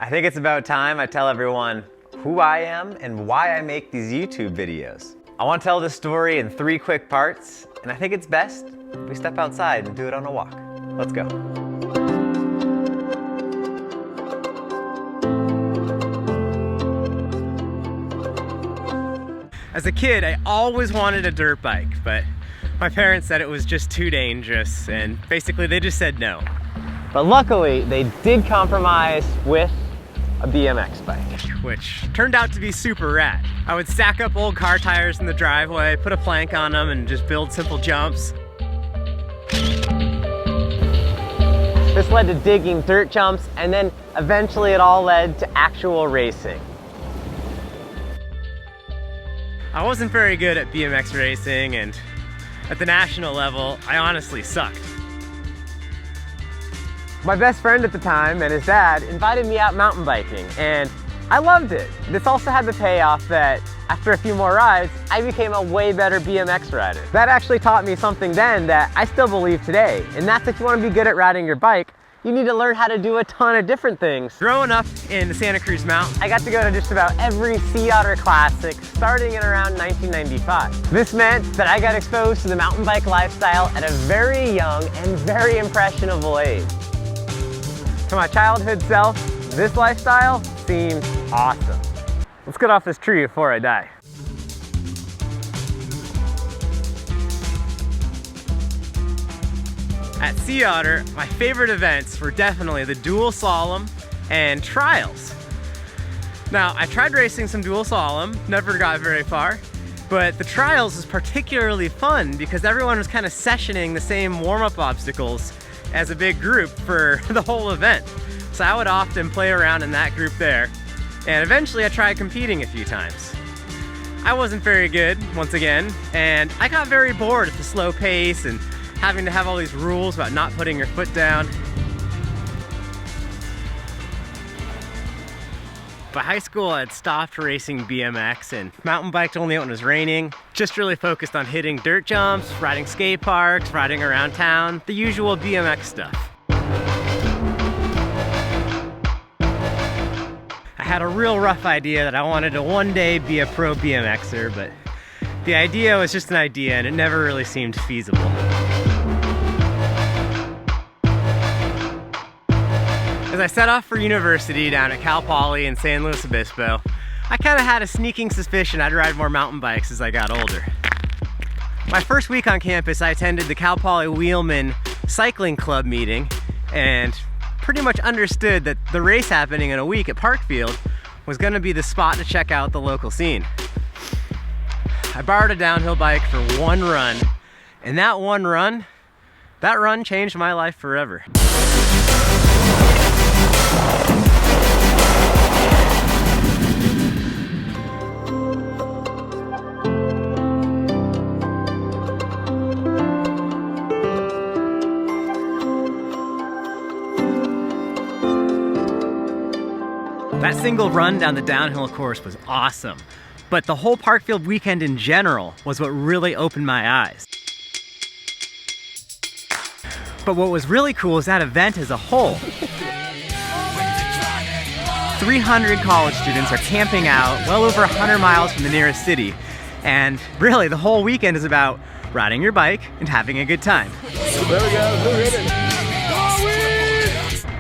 I think it's about time I tell everyone who I am and why I make these YouTube videos. I want to tell this story in 3 quick parts, and I think it's best if we step outside and do it on a walk. Let's go. As a kid, I always wanted a dirt bike, but my parents said it was just too dangerous, and basically they just said no. But luckily, they did compromise with a BMX bike, which turned out to be super rad. I would stack up old car tires in the driveway, put a plank on them, and just build simple jumps. This led to digging dirt jumps, and then eventually it all led to actual racing. I wasn't very good at BMX racing, and at the national level, I honestly sucked. My best friend at the time and his dad invited me out mountain biking, and I loved it. This also had the payoff that after a few more rides, I became a way better BMX rider. That actually taught me something then that I still believe today, and that's if you want to be good at riding your bike, you need to learn how to do a ton of different things. Growing up in the Santa Cruz Mountains, I got to go to just about every Sea Otter Classic starting in around 1995. This meant that I got exposed to the mountain bike lifestyle at a very young and very impressionable age. To my childhood self, this lifestyle seems awesome. Let's get off this tree before I die. At Sea Otter, my favorite events were definitely the dual slalom and trials. Now, I tried racing some dual slalom, never got very far, but the trials was particularly fun because everyone was kind of sessioning the same warm-up obstacles as a big group for the whole event. So I would often play around in that group there, and eventually I tried competing a few times. I wasn't very good, once again, and I got very bored at the slow pace and having to have all these rules about not putting your foot down. By high school, I'd stopped racing BMX and mountain biked only when it was raining. Just really focused on hitting dirt jumps, riding skate parks, riding around town, the usual BMX stuff. I had a real rough idea that I wanted to one day be a pro BMXer, but the idea was just an idea and it never really seemed feasible. As I set off for university down at Cal Poly in San Luis Obispo, I kind of had a sneaking suspicion I'd ride more mountain bikes as I got older. My first week on campus, I attended the Cal Poly Wheelman Cycling Club meeting and pretty much understood that the race happening in a week at Parkfield was going to be the spot to check out the local scene. I borrowed a downhill bike for one run, and that run changed my life forever. That single run down the downhill course was awesome, but the whole Parkfield weekend in general was what really opened my eyes. But what was really cool is that event as a whole. 300 college students are camping out well over 100 miles from the nearest city, and really the whole weekend is about riding your bike and having a good time. There we go.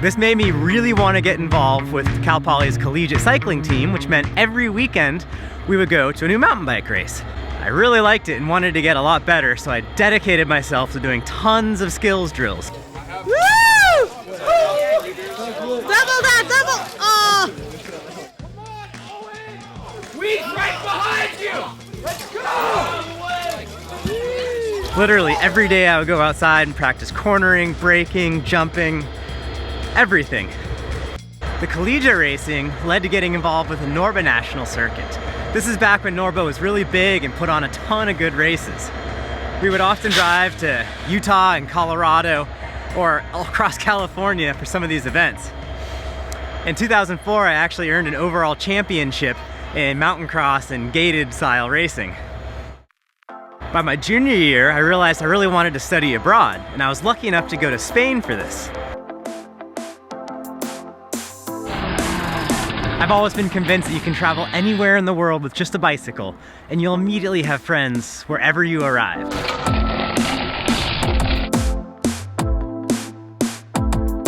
This made me really want to get involved with Cal Poly's collegiate cycling team, which meant every weekend we would go to a new mountain bike race. I really liked it and wanted to get a lot better, so I dedicated myself to doing tons of skills drills. Woo! Double that, double! Oh! Come on, Owen! Weed's right behind you! Let's go! Literally every day I would go outside and practice cornering, braking, jumping, everything. The collegiate racing led to getting involved with the Norba National Circuit. This is back when Norba was really big and put on a ton of good races. We would often drive to Utah and Colorado or across California for some of these events. In 2004, I actually earned an overall championship in mountain cross and gated style racing. By my junior year, I realized I really wanted to study abroad, and I was lucky enough to go to Spain for this. I've always been convinced that you can travel anywhere in the world with just a bicycle, and you'll immediately have friends wherever you arrive.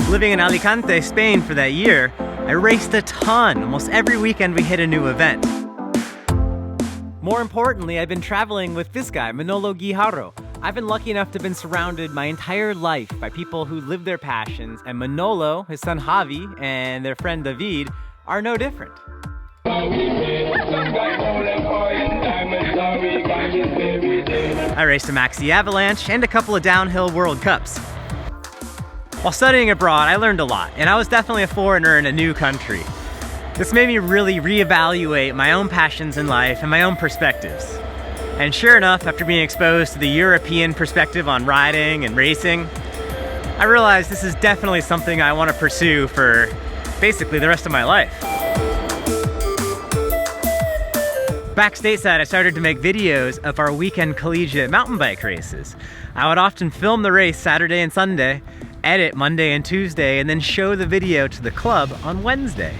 Living in Alicante, Spain for that year, I raced a ton. Almost every weekend we hit a new event. More importantly, I've been traveling with this guy, Manolo Guijarro. I've been lucky enough to have been surrounded my entire life by people who live their passions, and Manolo, his son Javi, and their friend David are no different. I raced a Maxi Avalanche and a couple of downhill World Cups. While studying abroad, I learned a lot, and I was definitely a foreigner in a new country. This made me really reevaluate my own passions in life and my own perspectives. And sure enough, after being exposed to the European perspective on riding and racing, I realized this is definitely something I want to pursue for basically the rest of my life. Back stateside, I started to make videos of our weekend collegiate mountain bike races. I would often film the race Saturday and Sunday, edit Monday and Tuesday, and then show the video to the club on Wednesday.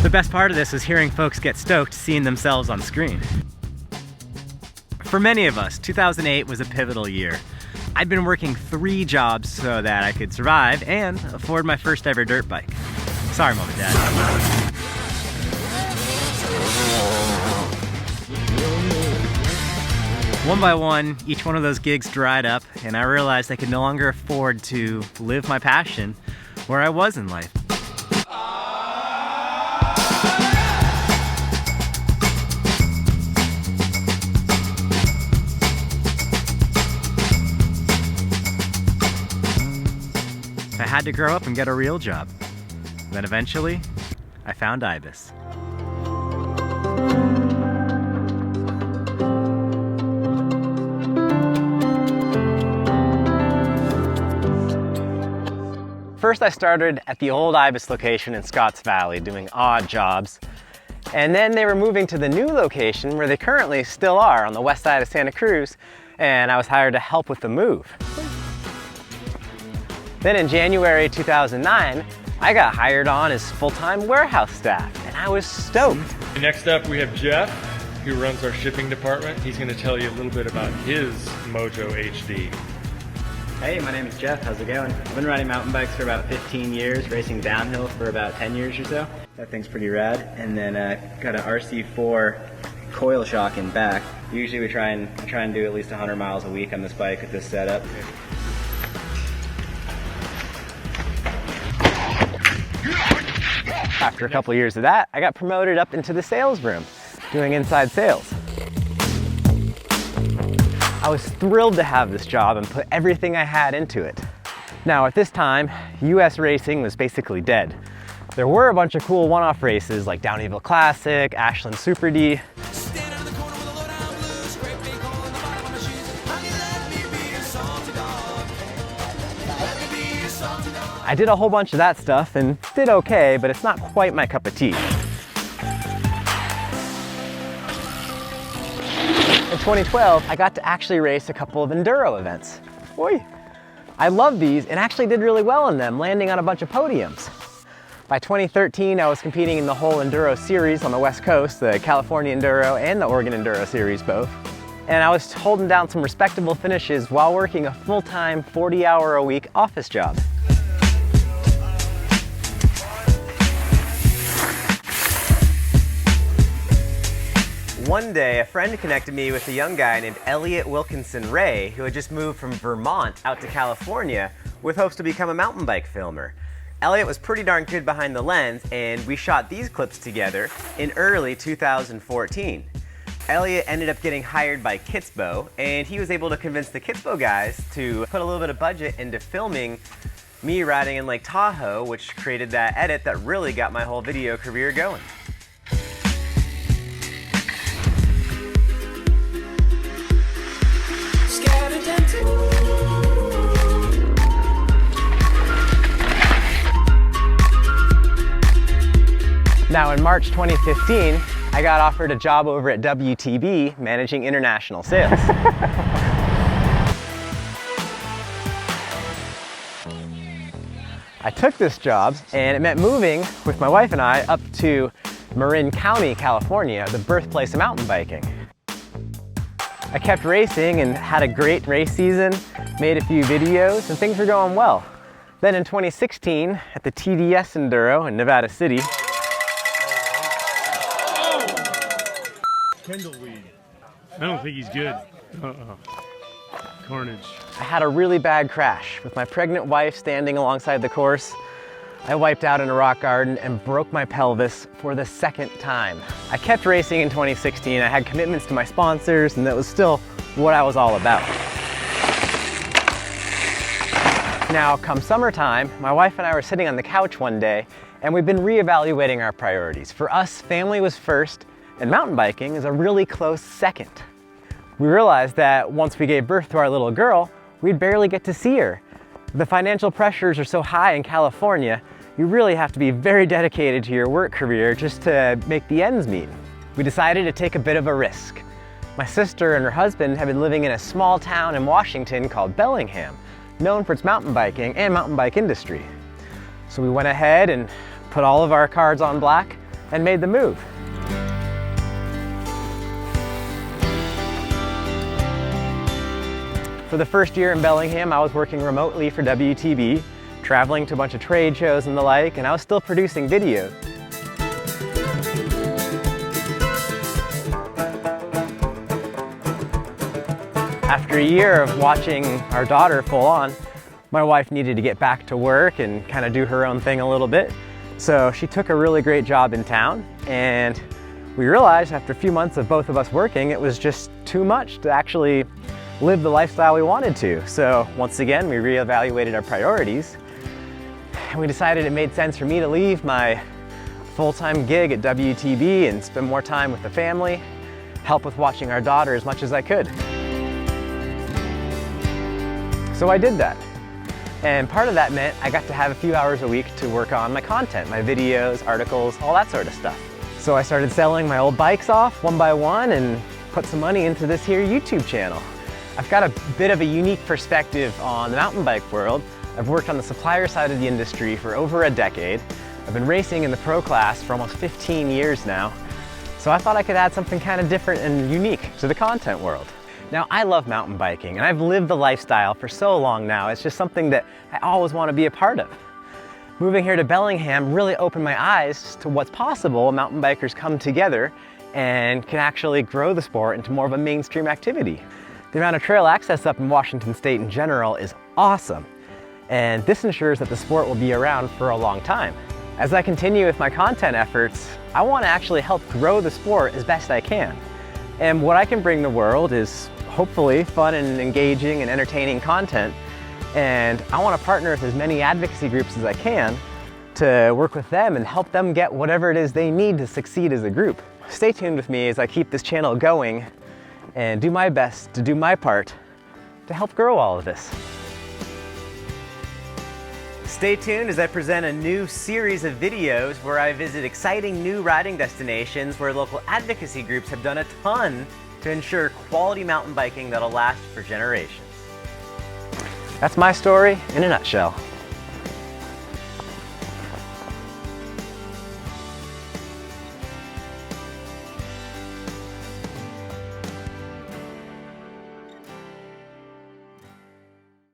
The best part of this is hearing folks get stoked seeing themselves on screen. For many of us, 2008 was a pivotal year. I'd been working 3 jobs so that I could survive and afford my first ever dirt bike. Sorry, Mom and Dad. One by one, each one of those gigs dried up, and I realized I could no longer afford to live my passion where I was in life. I had to grow up and get a real job. Then eventually, I found IBIS. First, I started at the old IBIS location in Scotts Valley doing odd jobs. And then they were moving to the new location where they currently still are on the west side of Santa Cruz, and I was hired to help with the move. Then in January 2009, I got hired on as full-time warehouse staff, and I was stoked. Next up, we have Jeff, who runs our shipping department. He's going to tell you a little bit about his Moto HD. Hey, my name is Jeff. How's it going? I've been riding mountain bikes for about 15 years, racing downhill for about 10 years or so. That thing's pretty rad. And then got an RC4 coil shock in back. Usually I try and do at least 100 miles a week on this bike with this setup. After a couple of years of that, I got promoted up into the sales room, doing inside sales. I was thrilled to have this job and put everything I had into it. Now at this time, US racing was basically dead. There were a bunch of cool one-off races like Downeyville Classic, Ashland Super D. I did a whole bunch of that stuff and did okay, but it's not quite my cup of tea. In 2012, I got to actually race a couple of enduro events. Oy. I love these and actually did really well in them, landing on a bunch of podiums. By 2013, I was competing in the whole enduro series on the West Coast, the California Enduro and the Oregon Enduro series both. And I was holding down some respectable finishes while working a full-time 40-hour-a-week office job. One day, a friend connected me with a young guy named Elliot Wilkinson Ray, who had just moved from Vermont out to California with hopes to become a mountain bike filmer. Elliot was pretty darn good behind the lens, and we shot these clips together in early 2014. Elliot ended up getting hired by Kitsbo, and he was able to convince the Kitsbo guys to put a little bit of budget into filming me riding in Lake Tahoe, which created that edit that really got my whole video career going. Now in March 2015, I got offered a job over at WTB managing international sales. I took this job and it meant moving with my wife and I up to Marin County, California, the birthplace of mountain biking. I kept racing and had a great race season, made a few videos, and things were going well. Then in 2016, at the TDS Enduro in Nevada City, Kendall-Weed. I don't think he's good. Carnage. I had a really bad crash with my pregnant wife standing alongside the course. I wiped out in a rock garden and broke my pelvis for the second time. I kept racing in 2016. I had commitments to my sponsors, and that was still what I was all about. Now, come summertime, my wife and I were sitting on the couch one day, and we've been reevaluating our priorities. For us, family was first, and mountain biking is a really close second. We realized that once we gave birth to our little girl, we'd barely get to see her. The financial pressures are so high in California, you really have to be very dedicated to your work career just to make the ends meet. We decided to take a bit of a risk. My sister and her husband have been living in a small town in Washington called Bellingham, known for its mountain biking and mountain bike industry. So we went ahead and put all of our cards on black and made the move. For the first year in Bellingham, I was working remotely for WTB, traveling to a bunch of trade shows and the like, and I was still producing videos. After a year of watching our daughter full on, my wife needed to get back to work and kind of do her own thing a little bit. So she took a really great job in town, and we realized after a few months of both of us working, it was just too much to actually live the lifestyle we wanted to. So once again, we reevaluated our priorities, and we decided it made sense for me to leave my full-time gig at WTB and spend more time with the family, help with watching our daughter as much as I could. So I did that. And part of that meant I got to have a few hours a week to work on my content, my videos, articles, all that sort of stuff. So I started selling my old bikes off one by one and put some money into this here YouTube channel. I've got a bit of a unique perspective on the mountain bike world. I've worked on the supplier side of the industry for over a decade. I've been racing in the pro class for almost 15 years now. So I thought I could add something kind of different and unique to the content world. Now, I love mountain biking, and I've lived the lifestyle for so long now. It's just something that I always want to be a part of. Moving here to Bellingham really opened my eyes to what's possible when mountain bikers come together and can actually grow the sport into more of a mainstream activity. The amount of trail access up in Washington State in general is awesome, and this ensures that the sport will be around for a long time. As I continue with my content efforts, I want to actually help grow the sport as best I can. And what I can bring the world is hopefully fun and engaging and entertaining content, and I want to partner with as many advocacy groups as I can to work with them and help them get whatever it is they need to succeed as a group. Stay tuned with me as I keep this channel going and do my best to do my part to help grow all of this. Stay tuned as I present a new series of videos where I visit exciting new riding destinations where local advocacy groups have done a ton to ensure quality mountain biking that'll last for generations. That's my story in a nutshell.